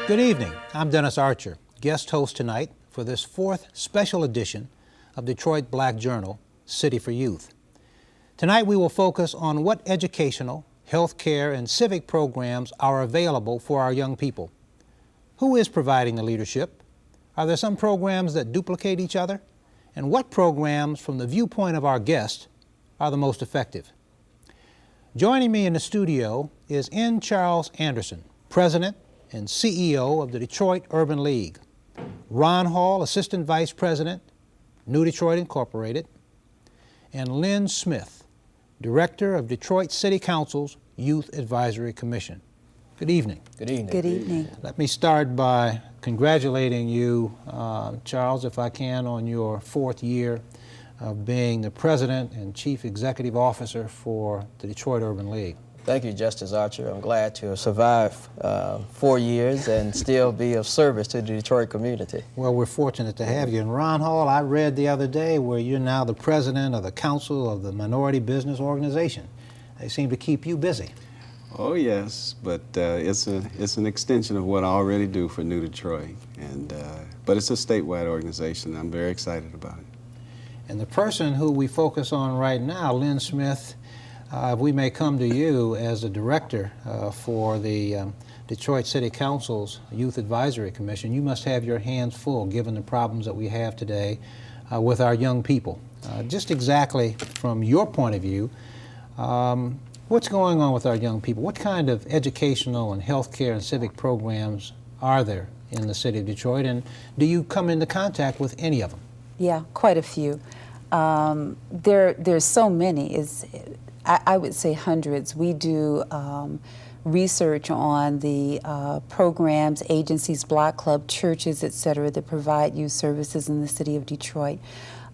Good evening. I'm Dennis Archer, guest host tonight for this fourth special edition of Detroit Black Journal, City for Youth. Tonight we will focus on what educational, healthcare, and civic programs are available for our young people. Who is providing the leadership? Are there some programs that duplicate each other? And what programs, from the viewpoint of our guest, are the most effective? Joining me in the studio is N. Charles Anderson, President and CEO of the Detroit Urban League; Ron Hall, Assistant Vice President, New Detroit Incorporated; and Lynn Smith, Director of Detroit City Council's Youth Advisory Commission. Good evening. Good evening. Good evening. Let me start by congratulating you, Charles, if I can, on your fourth year of being the President and Chief Executive Officer for the Detroit Urban League. Thank you, Justice Archer. I'm glad to have survived 4 years and still be of service to the Detroit community. Well, we're fortunate to have you. And Ron Hall, I read the other day where you're now the President of the Council of the Minority Business Organization. They seem to keep you busy. Oh yes, but it's an extension of what I already do for New Detroit, and but it's a statewide organization. I'm very excited about it. And the person who we focus on right now, Lynn Smith, we may come to you as a director for the Detroit City Council's Youth Advisory Commission. You must have your hands full given the problems that we have today with our young people. Just exactly from your point of view, what's going on with our young people? What kind of educational and healthcare and civic programs are there in the city of Detroit, and do you come into contact with any of them? Yeah, quite a few. There's so many. I would say hundreds. We do research on the programs, agencies, block club, churches, et cetera, that provide youth services in the city of Detroit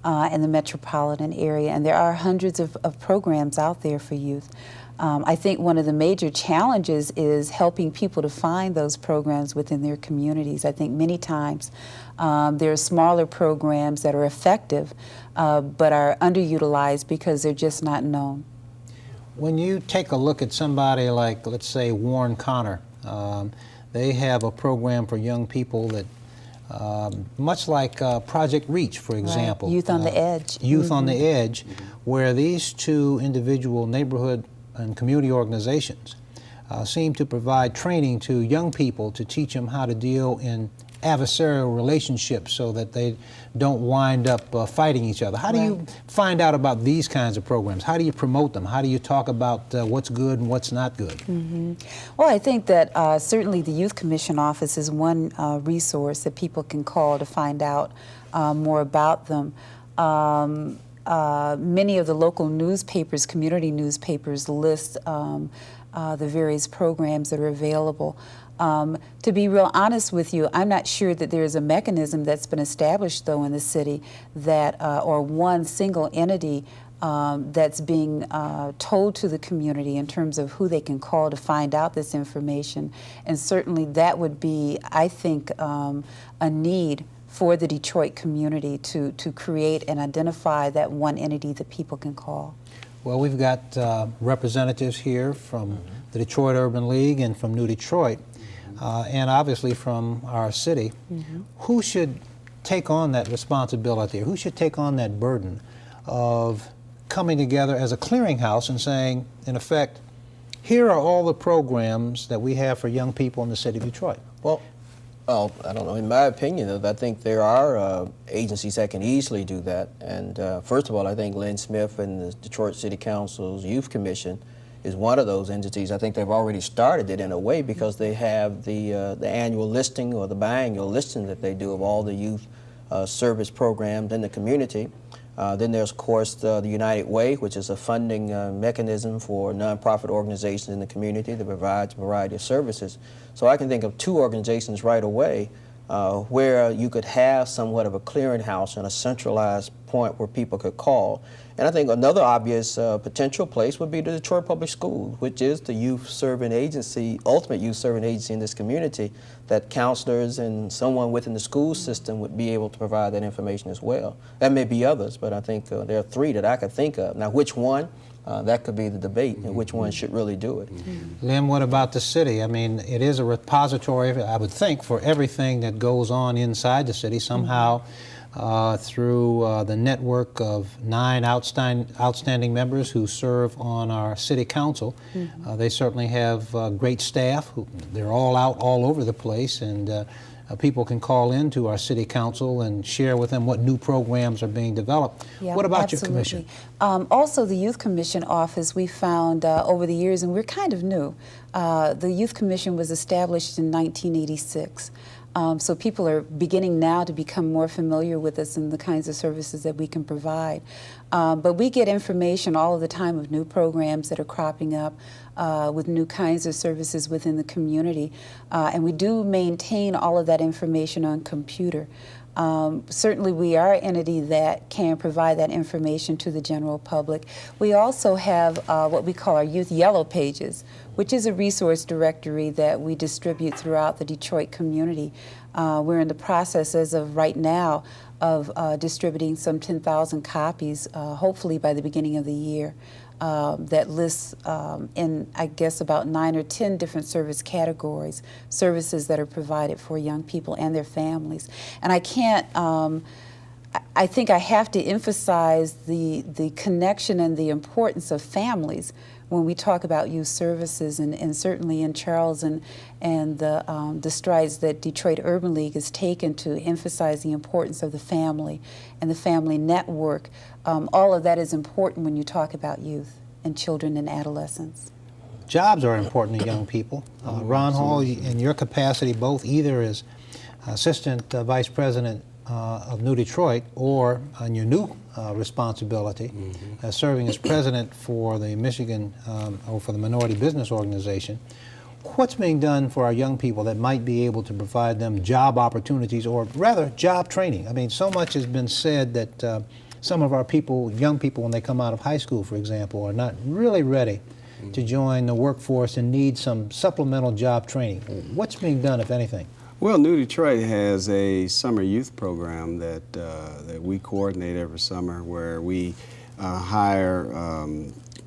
and the metropolitan area. And there are hundreds of programs out there for youth. I think one of the major challenges is helping people to find those programs within their communities. I think many times there are smaller programs that are effective but are underutilized because they're just not known. When you take a look at somebody like, let's say, Warren Connor, they have a program for young people that, much like Project Reach, for example. Right. Youth on the Edge. Youth on the Edge, where these two individual neighborhood and community organizations seem to provide training to young people to teach them how to deal in adversarial relationships so that they don't wind up fighting each other. How do you find out about these kinds of programs? How do you promote them? How do you talk about what's good and what's not good? Well, I think that certainly the Youth Commission office is one resource that people can call to find out more about them. Many of the local newspapers, community newspapers, list the various programs that are available. To be real honest with you, I'm not sure that there is a mechanism that's been established, though, in the city that, or one single entity that's being told to the community in terms of who they can call to find out this information. And certainly that would be, I think, a need for the Detroit community to create and identify that one entity that people can call. Well, we've got representatives here from the Detroit Urban League and from New Detroit, and obviously from our city. Who should take on that responsibility? Who should take on that burden of coming together as a clearinghouse and saying, in effect, here are all the programs that we have for young people in the city of Detroit? Well, I don't know. In my opinion, though, I think there are agencies that can easily do that. And first of all, I think Lynn Smith and the Detroit City Council's Youth Commission is one of those entities. I think they've already started it in a way because they have the annual listing or the biannual listing that they do of all the youth service programs in the community. Then there's, of course, the United Way, which is a funding mechanism for nonprofit organizations in the community that provides a variety of services. So I can think of two organizations right away where you could have somewhat of a clearinghouse and a centralized point where people could call. And I think another obvious potential place would be the Detroit Public Schools, which is the youth serving agency, ultimate youth serving agency in this community, that counselors and someone within the school system would be able to provide that information as well. There may be others, but I think there are three that I could think of. Now, which one that could be the debate, and which one should really do it. Lynn, what about the city? I mean, it is a repository, I would think, for everything that goes on inside the city. Somehow, through the network of 9 outstanding members who serve on our city council, they certainly have great staff. They're all out all over the place, and people can call in to our city council and share with them what new programs are being developed. Yeah, what about absolutely. your commission? Also, the Youth Commission office, we found over the years, and we're kind of new, the Youth Commission was established in 1986. So people are beginning now to become more familiar with us and the kinds of services that we can provide. But we get information all of the time of new programs that are cropping up with new kinds of services within the community. And we do maintain all of that information on computer. Certainly we are an entity that can provide that information to the general public. We also have what we call our Youth Yellow Pages, which is a resource directory that we distribute throughout the Detroit community. We're in the process as of right now of distributing some 10,000 copies, hopefully by the beginning of the year. That lists in, I guess, about 9 or 10 different service categories, services that are provided for young people and their families. And I can't, I think I have to emphasize the connection and the importance of families when we talk about youth services, and certainly in Charles and the strides that Detroit Urban League has taken to emphasize the importance of the family and the family network. All of that is important when you talk about youth and children and adolescents. Jobs are important to young people. Ron Hall, in your capacity, both either as Assistant Vice President of New Detroit or on your new responsibility as serving as President for the Michigan, or for the Minority Business Organization, what's being done for our young people that might be able to provide them job opportunities, or rather job training? I mean, so much has been said that some of our people, young people, when they come out of high school, for example, are not really ready to join the workforce and need some supplemental job training. What's being done, if anything? Well, New Detroit has a summer youth program that we coordinate every summer, where we hire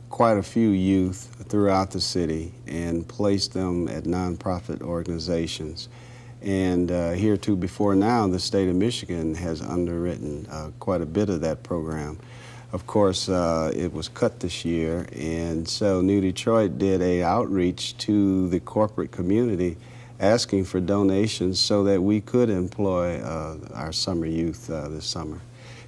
quite a few youth throughout the city and place them at nonprofit organizations. And heretofore now, the state of Michigan has underwritten quite a bit of that program. Of course, it was cut this year, and so New Detroit did an outreach to the corporate community asking for donations so that we could employ our summer youth this summer.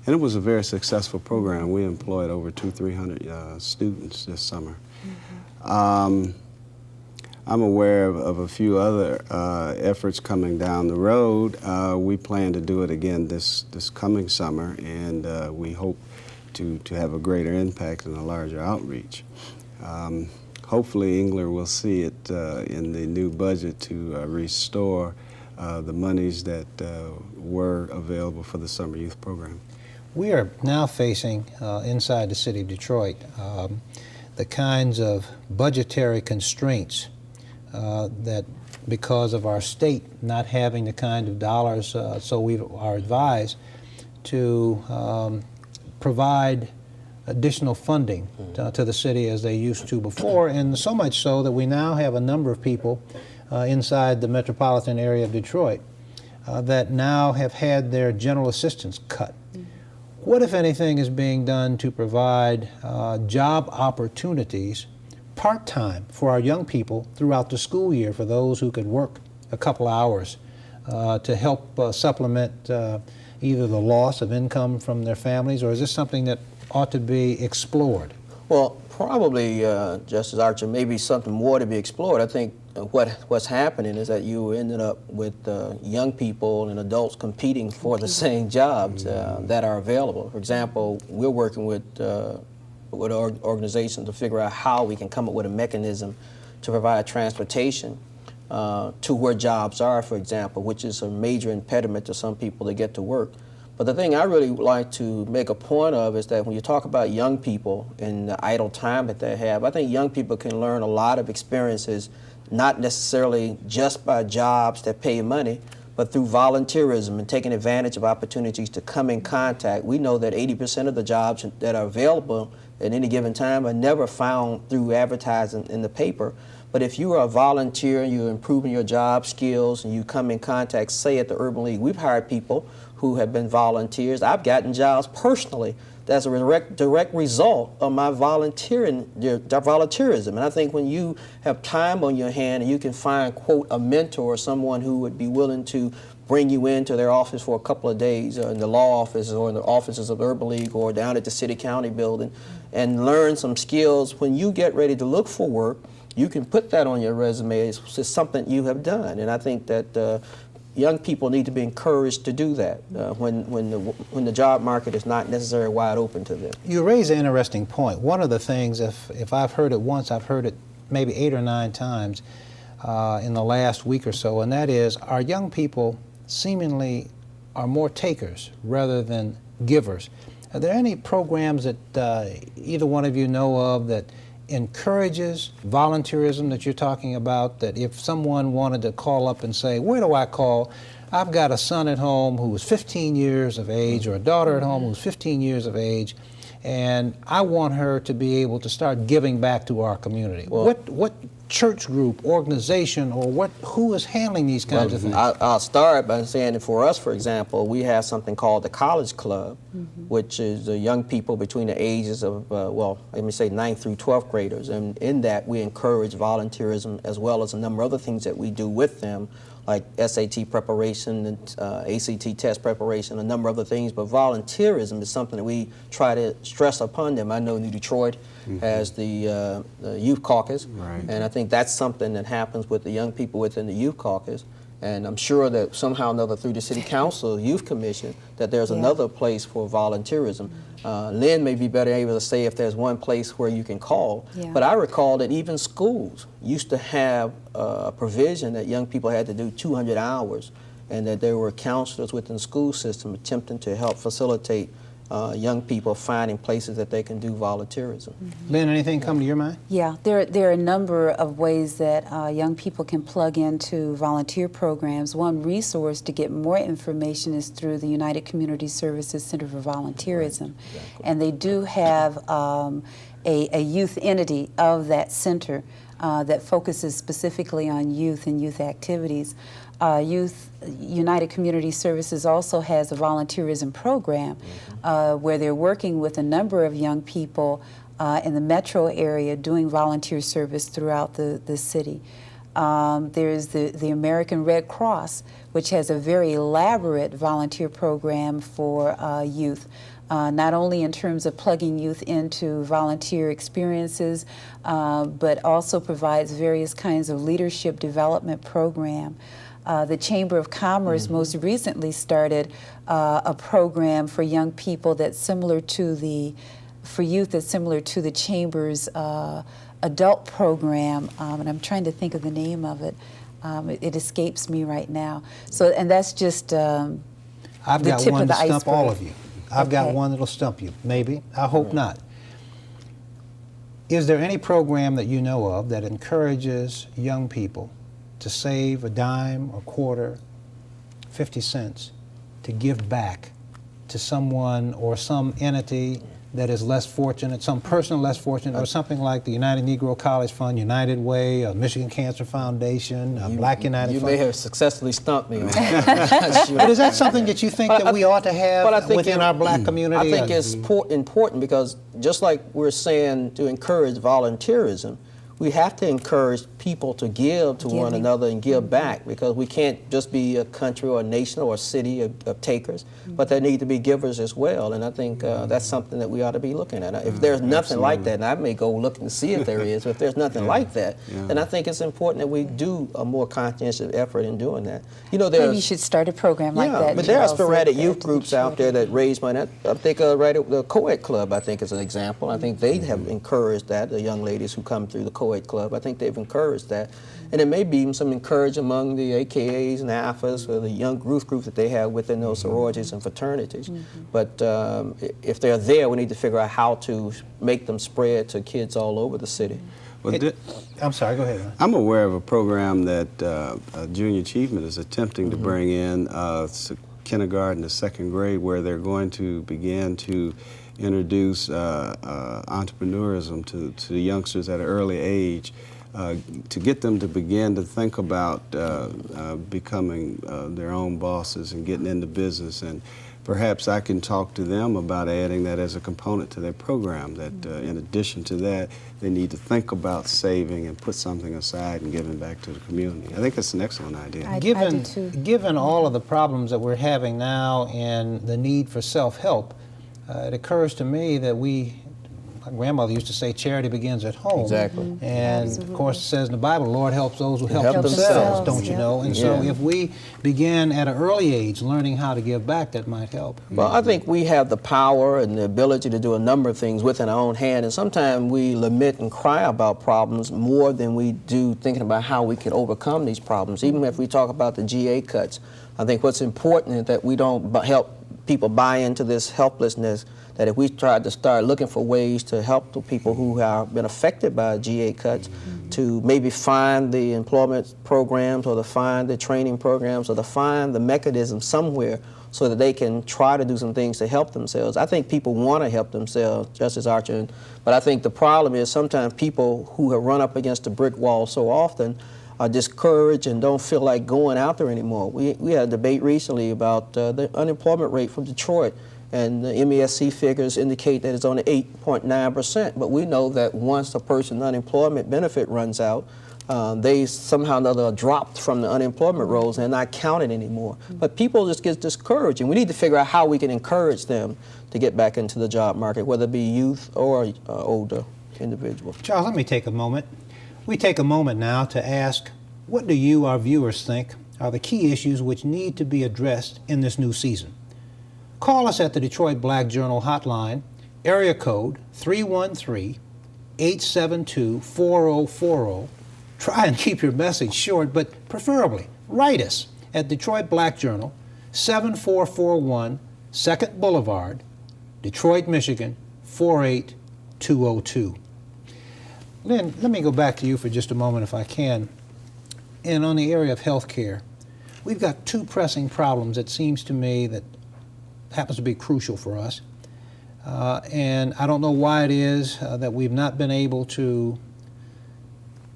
And it was a very successful program. We employed over 200-300 students this summer. I'm aware of a few other efforts coming down the road. We plan to do it again this coming summer, and we hope to have a greater impact and a larger outreach. Hopefully Engler will see it in the new budget to restore the monies that were available for the summer youth program. We are now facing, inside the city of Detroit, the kinds of budgetary constraints that, because of our state not having the kind of dollars, so we are advised to provide additional funding to the city as they used to before, and so much so that we now have a number of people inside the metropolitan area of Detroit that now have had their general assistance cut. What, if anything, is being done to provide job opportunities part-time for our young people throughout the school year, for those who could work a couple hours to help supplement either the loss of income from their families, or is this something that ought to be explored? Well, probably, Justice Archer, maybe something more to be explored. I think what's happening is that you ended up with young people and adults competing for the same jobs that are available. For example, we're working with organizations to figure out how we can come up with a mechanism to provide transportation to where jobs are, for example, which is a major impediment to some people to get to work. But the thing I really would like to make a point of is that when you talk about young people and the idle time that they have, I think young people can learn a lot of experiences, not necessarily just by jobs that pay money, but through volunteerism and taking advantage of opportunities to come in contact. We know that 80% of the jobs that are available at any given time are never found through advertising in the paper. But if you are a volunteer and you're improving your job skills and you come in contact, say at the Urban League, we've hired people who have been volunteers. I've gotten jobs personally that's a direct result of my volunteerism. And I think when you have time on your hand and you can find, quote, a mentor or someone who would be willing to bring you into their office for a couple of days, in the law office or in the offices of the Urban League or down at the City County building, and learn some skills, when you get ready to look for work, you can put that on your resume as something you have done. And I think that young people need to be encouraged to do that when the job market is not necessarily wide open to them. You raise an interesting point. One of the things, if I've heard it once, I've heard it maybe 8 or 9 times in the last week or so, and that is our young people seemingly are more takers rather than givers. Are there any programs that either one of you know of that encourages volunteerism that you're talking about, that if someone wanted to call up and say, where do I call? I've got a son at home who is 15 years of age or a daughter at home who's 15 years of age, and I want her to be able to start giving back to our community. Well, what church group, organization, or who is handling these kinds of things? I'll start by saying that for us, for example, we have something called the College Club, which is the young people between the ages of, well, let me say 9th through 12th graders. And in that, we encourage volunteerism as well as a number of other things that we do with them, like SAT preparation and ACT test preparation, a number of other things. But volunteerism is something that we try to stress upon them. I know New Detroit has the Youth Caucus, and I think that's something that happens with the young people within the Youth Caucus. And I'm sure that somehow or another through the City Council Youth Commission that there's another place for volunteerism. Lynn may be better able to say if there's one place where you can call, but I recall that even schools used to have a provision that young people had to do 200 hours, and that there were counselors within the school system attempting to help facilitate young people finding places that they can do volunteerism. Lynn, anything come to your mind? Yeah, there are a number of ways that young people can plug into volunteer programs. One resource to get more information is through the United Community Services Center for Volunteerism. And they do have a youth entity of that center that focuses specifically on youth and youth activities. United Community Services also has a volunteerism program where they're working with a number of young people in the metro area doing volunteer service throughout the city. There's the American Red Cross, which has a very elaborate volunteer program for youth. Not only in terms of plugging youth into volunteer experiences, but also provides various kinds of leadership development program. The Chamber of Commerce most recently started a program for young people that's similar to for youth that's similar to the Chamber's adult program, and I'm trying to think of the name of it. It escapes me right now. So, and that's just I've got one to stump all of you. I've got one that'll stump you, maybe. I hope not. Is there any program that you know of that encourages young people to save a dime or quarter, 50 cents, to give back to someone or some entity that is less fortunate, some person less fortunate, or something like the United Negro College Fund, United Way, Michigan Cancer Foundation, Black United Fund? You may have successfully stumped me on that. But is that something that you think that we ought to have within our black community? I think it's important because just like we're saying to encourage volunteerism, we have to encourage people to give to one another and give back, because we can't just be a country or a nation or a city of takers, but there need to be givers as well. And I think that's something that we ought to be looking at. If there's nothing like that, and I may go look and see if there is, but if there's nothing like that, then I think it's important that we do a more conscientious effort in doing that. You know, maybe you should start a program like that. But there are sporadic youth groups out there that raise money. I think the Co-ed Club, I think, is an example. I think they have encouraged that, the young ladies who come through the Co-ed Club. I think they've encouraged that. And there may be even some encouragement among the AKAs and the AFAs or the young youth groups that they have within those sororities and fraternities. But if they're there, we need to figure out how to make them spread to kids all over the city. Well, I'm sorry, go ahead. I'm aware of a program that Junior Achievement is attempting to bring in kindergarten to second grade, where they're going to begin to introduce entrepreneurism to the youngsters at an early age, to get them to begin to think about becoming their own bosses and getting into business. And perhaps I can talk to them about adding that as a component to their program, that in addition to that, they need to think about saving and put something aside and giving back to the community. I think that's an excellent idea. I do too. Given all of the problems that we're having now and the need for self-help, it occurs to me that my grandmother used to say, charity begins at home. Exactly. And Absolutely. of course it says in the Bible, the Lord helps those who help Help themselves, themselves, don't you yeah. know? And so if we begin at an early age learning how to give back, that might help. Well, I think we have the power and the ability to do a number of things within our own hand, and sometimes we lament and cry about problems more than we do thinking about how we can overcome these problems. Even if we talk about the GA cuts, I think what's important is that we don't help people buy into this helplessness, that if we try to start looking for ways to help the people who have been affected by GA cuts, to maybe find the employment programs or to find the training programs or to find the mechanism somewhere so that they can try to do some things to help themselves. I think people want to help themselves, Justice Archer, but I think the problem is sometimes people who have run up against a brick wall so often are discouraged and don't feel like going out there anymore. We had a debate recently about the unemployment rate from Detroit, and the MESC figures indicate that it's only 8.9%, but we know that once a person's unemployment benefit runs out, they somehow or another are dropped from the unemployment rolls and they're not counted anymore. But people just get discouraged, and we need to figure out how we can encourage them to get back into the job market, whether it be youth or older individuals. Charles, let me take a moment. We take a moment now to ask, what do you, our viewers, think are the key issues which need to be addressed in this new season? Call us at the Detroit Black Journal hotline, area code 313-872-4040. Try and keep your message short, but preferably write us at Detroit Black Journal, 7441 2nd Boulevard, Detroit, Michigan, 48202. Lynn, let me go back to you for just a moment if I can. And on the area of health care, we've got two pressing problems, it seems to me, that happens to be crucial for us. And I don't know why it is that we've not been able to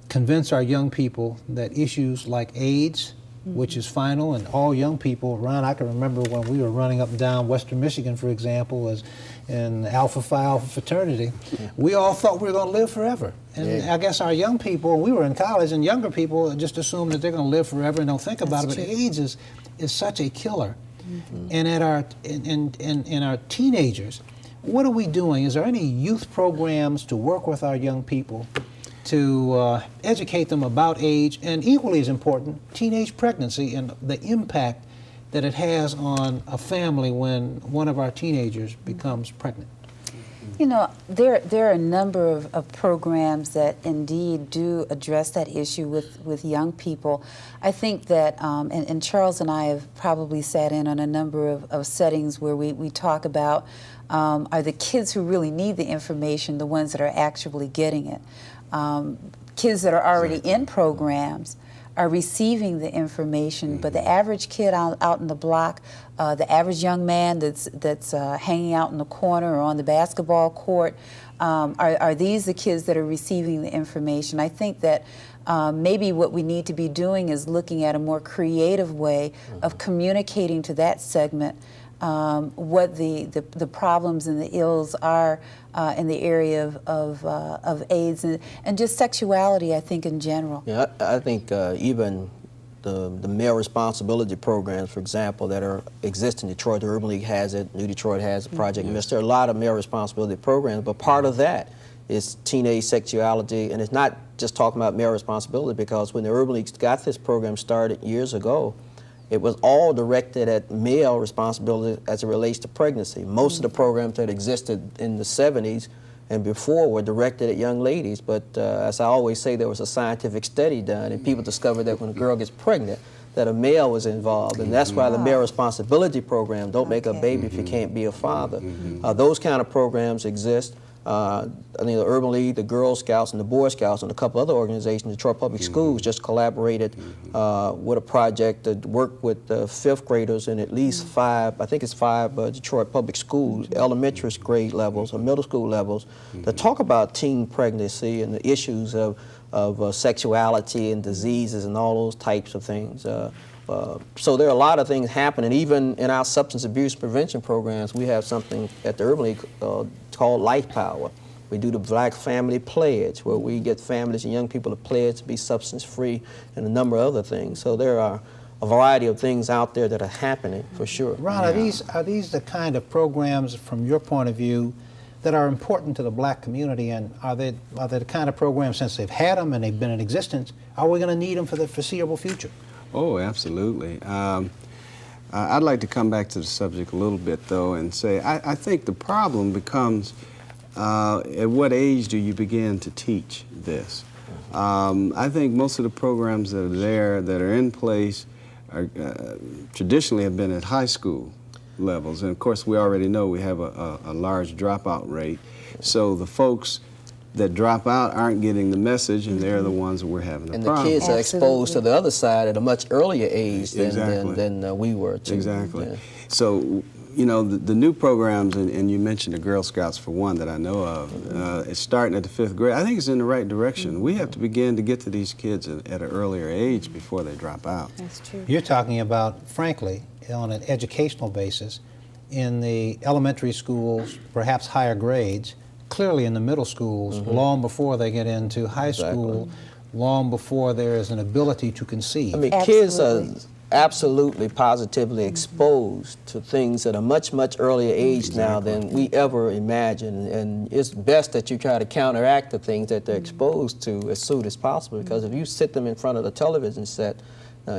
convince our young people that issues like AIDS, which is final, and all young people around. I can remember when we were running up and down Western Michigan, for example, as in Alpha Phi Alpha fraternity, we all thought we were going to live forever. And I guess our young people, we were in college, and younger people just assume that they're going to live forever and don't think about it. But AIDS is such a killer. And at our in our teenagers, what are we doing? Is there any youth programs to work with our young people to educate them about age, and equally as important, teenage pregnancy and the impact that it has on a family when one of our teenagers becomes pregnant? You know, there are a number of programs that indeed do address that issue with young people. I think that, and Charles and I have probably sat in on a number of settings where we talk about are the kids who really need the information the ones that are actually getting it. Kids that are already in programs are receiving the information, but the average kid out in the block, the average young man that's hanging out in the corner or on the basketball court, are these the kids that are receiving the information? I think that maybe what we need to be doing is looking at a more creative way of communicating to that segment what the problems and the ills are in the area of AIDS and just sexuality, I think, in general. Yeah, I think even the male responsibility programs, for example, that exist in Detroit, the Urban League has it, New Detroit has it, Project Mist. There are a lot of male responsibility programs, but part of that is teenage sexuality, and it's not just talking about male responsibility, because when the Urban League got this program started years ago, it was all directed at male responsibility as it relates to pregnancy. Most of the programs that existed in the 70s and before were directed at young ladies, but as I always say, there was a scientific study done, and people discovered that when a girl gets pregnant, that a male was involved, and that's why the male responsibility program, don't make a baby if you can't be a father. Those kind of programs exist. I think the Urban League, the Girl Scouts, and the Boy Scouts, and a couple other organizations, Detroit Public Schools, just collaborated with a project to work with fifth graders in at least five, I think it's five Detroit Public Schools, elementary grade levels or middle school levels, to talk about teen pregnancy and the issues of sexuality and diseases and all those types of things. So there are a lot of things happening. Even in our substance abuse prevention programs, we have something at the Urban League called Life Power. We do the Black Family Pledge, where we get families and young people to pledge to be substance-free, and a number of other things. So there are a variety of things out there that are happening, for sure. Ron, are these the kind of programs, from your point of view, that are important to the black community, and are they the kind of programs, since they've had them and they've been in existence, are we going to need them for the foreseeable future? Oh, absolutely. I'd like to come back to the subject a little bit, though, and say I think the problem becomes at what age do you begin to teach this? I think most of the programs that are there, that are in place, are, traditionally have been at high school levels. And of course, we already know we have a large dropout rate. So the folks that drop out aren't getting the message, and they're the ones that we're having the problem. And the kids are Absolutely. exposed to the other side at a much earlier age than we were, too. Exactly. Yeah. So, you know, the new programs, and you mentioned the Girl Scouts for one that I know of, it's starting at the 5th grade. I think it's in the right direction. We have to begin to get to these kids at an earlier age before they drop out. That's true. You're talking about, frankly, on an educational basis, in the elementary schools, perhaps higher grades, clearly in the middle schools, long before they get into high school, long before there is an ability to conceive. I mean, Absolutely. kids are absolutely, positively exposed to things at a much, much earlier age now than we ever imagined. And it's best that you try to counteract the things that they're exposed to as soon as possible, because if you sit them in front of the television set,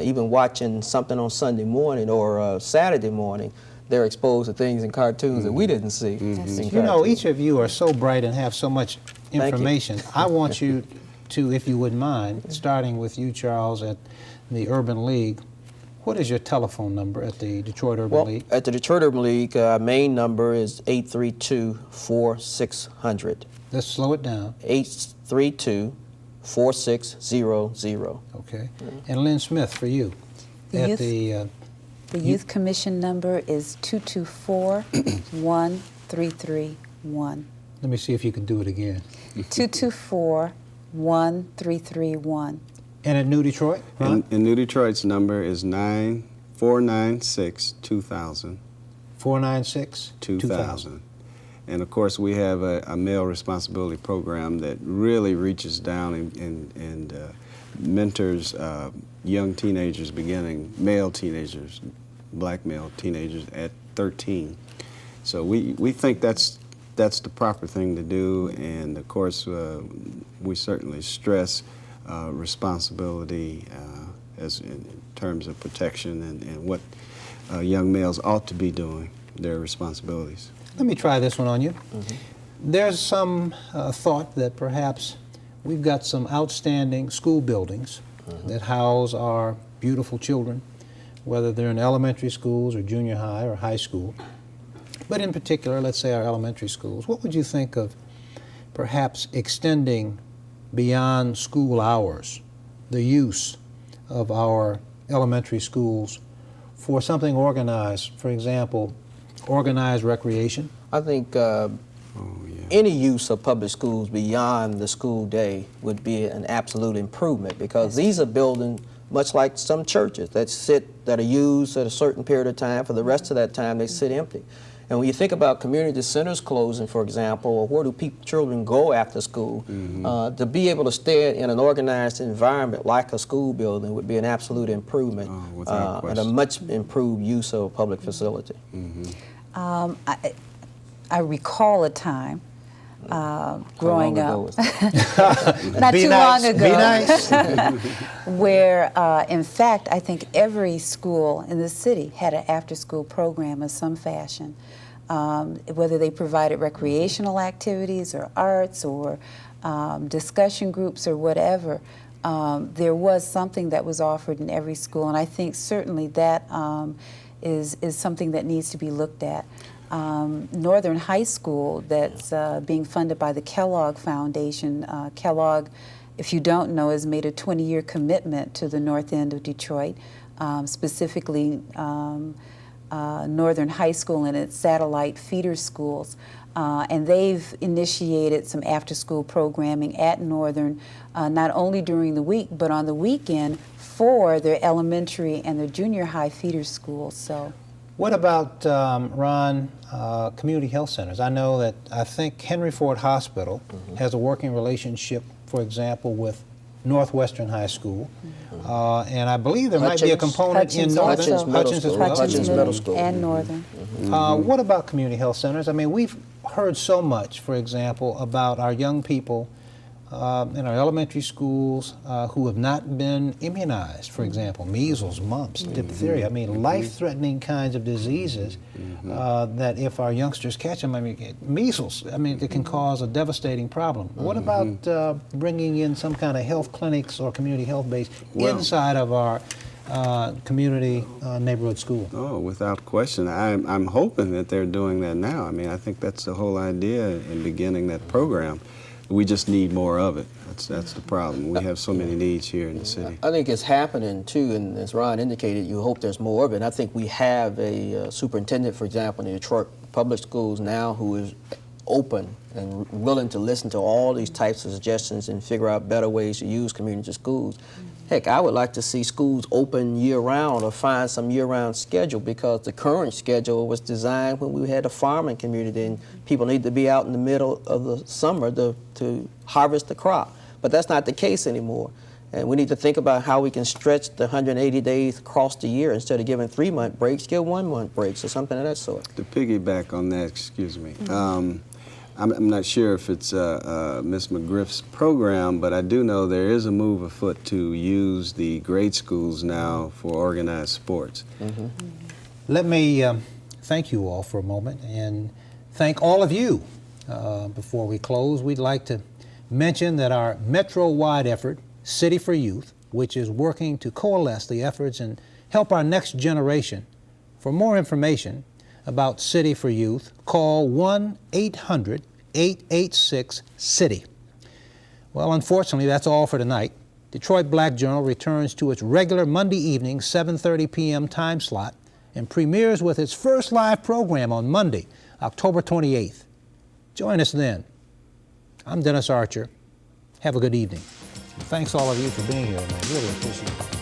even watching something on Sunday morning or Saturday morning, they're exposed to things in cartoons that we didn't see. You know, each of you are so bright and have so much information. I want you to, if you wouldn't mind, starting with you, Charles, at the Urban League, what is your telephone number at the Detroit Urban League? At the Detroit Urban League, our main number is 832-4600. Let's slow it down. 832-4600. Okay. And Lynn Smith, for you, at the The Youth Commission number is 224-1331. let me see if you can do it again. 224-1331. And at New Detroit? Ron? And New Detroit's number is 496-2000. 496-2000. And of course, we have a male responsibility program that really reaches down and mentors young teenagers, beginning male teenagers, black male teenagers at 13. So we think that's the proper thing to do, and of course we certainly stress responsibility as in terms of protection and what young males ought to be doing, their responsibilities. Let me try this one on you. There's some thought that perhaps we've got some outstanding school buildings that house our beautiful children, whether they're in elementary schools or junior high or high school. But in particular, let's say our elementary schools. What would you think of perhaps extending beyond school hours the use of our elementary schools for something organized? For example, organized recreation. I think any use of public schools beyond the school day would be an absolute improvement, because these are buildings, much like some churches, that are used at a certain period of time. For the rest of that time, they sit empty. And when you think about community centers closing, for example, or where do children go after school, to be able to stay in an organized environment like a school building would be an absolute improvement and a much improved use of a public facility. I recall a time growing up, not Be too nice, long ago, be nice. where in fact I think every school in the city had an after-school program of some fashion, whether they provided recreational activities or arts or discussion groups or whatever. There was something that was offered in every school, and I think certainly that is something that needs to be looked at. Northern High School that's being funded by the Kellogg Foundation. Kellogg, if you don't know, has made a 20-year commitment to the north end of Detroit, specifically Northern High School and its satellite feeder schools. And they've initiated some after-school programming at Northern, not only during the week, but on the weekend for their elementary and their junior high feeder schools. So, what about, Ron, community health centers? I know that I think Henry Ford Hospital has a working relationship, for example, with Northwestern High School, and I believe there might be a component in Northern Hutchins as well. Hutchins Middle School and Northern. What about community health centers? I mean, we've heard so much, for example, about our young people in our elementary schools who have not been immunized, for example, measles, mumps, diphtheria. I mean, life-threatening kinds of diseases that if our youngsters catch them, I mean, measles, I mean, it can cause a devastating problem. What about bringing in some kind of health clinics or community health base inside of our community neighborhood school? Oh, without question. I'm hoping that they're doing that now. I mean, I think that's the whole idea in beginning that program. We just need more of it. That's the problem. We have so many needs here in the city. I think it's happening too, and as Ron indicated, you hope there's more of it. And I think we have a superintendent, for example, in the Detroit Public Schools now who is open and willing to listen to all these types of suggestions and figure out better ways to use community schools. Heck, I would like to see schools open year-round or find some year-round schedule, because the current schedule was designed when we had a farming community and people need to be out in the middle of the summer to harvest the crop. But that's not the case anymore. And we need to think about how we can stretch the 180 days across the year. Instead of giving 3-month breaks, give 1-month breaks or something of that sort. To piggyback on that, excuse me, I'm not sure if it's Ms. McGriff's program, but I do know there is a move afoot to use the grade schools now for organized sports. Let me thank you all for a moment and thank all of you. Before we close, we'd like to mention that our metro-wide effort, City for Youth, which is working to coalesce the efforts and help our next generation. For more information about City for Youth, call 1-800-886-CITY. Well, unfortunately, that's all for tonight. Detroit Black Journal returns to its regular Monday evening, 7:30 p.m. time slot and premieres with its first live program on Monday, October 28th. Join us then. I'm Dennis Archer. Have a good evening. Thanks all of you for being here, and I really appreciate it.